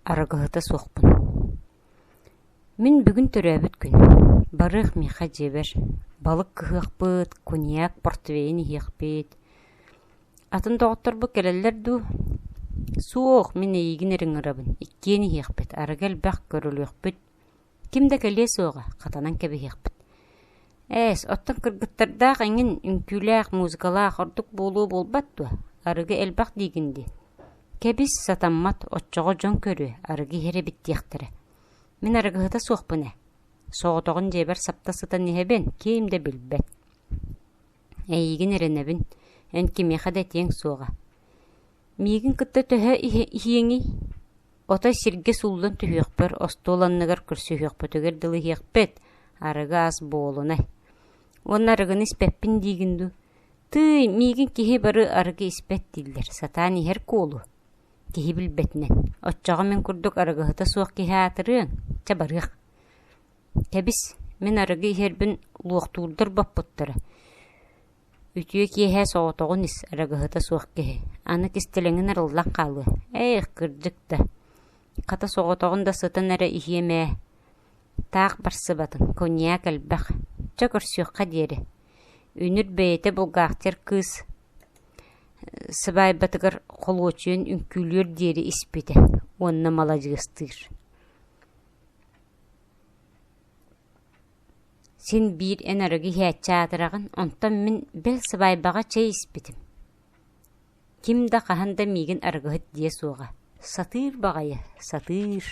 арагыһыта суохпун. Мин бүгүн төрөбүт күн. Барых миха жебер. Балык кыһыахпыт, коньяк, портвейн иһиэхпит. Атын доҕотторбу келеллер ду. Суох мин эйигин эриҥырабын. Иккиэн иһиэхпит. Арагал бах көрүлүөхпүт. Кимде келие суоҕа? Хатанан кэбиһиэхпит. Эс, оттон кыргыттардаах эҥин үҥкүүлээх, музыкалаах ордук буолуу буолбат дуа. Арыгы элбах диигинди. Кэбис сатаммат отчоҕо дьон көрүө, арыгы иһэри биттиэхтэрэ. Мин арыгыһыта суохпуне. Соҕотоҕун дьиэбэр сапта сытан иһэбин, киим да билбэт. Эйигин эренэбин, эн кимиэхэ да тиэҥ суоҕа. Миигин кытта төһө иһиэҥи. Ота сиргэ суллан түһүөхпөр, остуоланныгар көрсүһүөхпөтөгөр дылы иһиэхпэт, арыгы ас буолунай. Уонна арыгын испэппин диигинду. Тый, миигин киһи бары арыгы испэт диллер, сатаан иһэр куолу. Киһи билбэтинэн. Отчоҕо мен курдук арыгыһыта суох киһи аатырыаҥ, чабарыах. Кэбис, мен арыгы иһэрбин луохтуурдар баппыттара. Үтүө киэһэ соҕотоҕун ис арыгыһыта суох киһи. Аны кистэлэҥин арыллан хаалыа. Эх, кырдьыкта. Хата соҕотоҕун да сытан эрэ иһиэмээ. Таах барсыбатын, коньяк элбэх. Ча көрсүөхха диэри. Үнүр бэйэтэ булгаахтер кыыс сыбайбатыгар холуочуен үңкүүлүөр диэри испите. Уонна маладьыыстыыр. Син биир эн арыгы иһээччаатырагын, онтон мин бэл сыбайбаҕа чэй испитим. Ким да хаһан да миигин арыгыһыт дие суоҕа. Сатыыр баҕайы, сатыыр.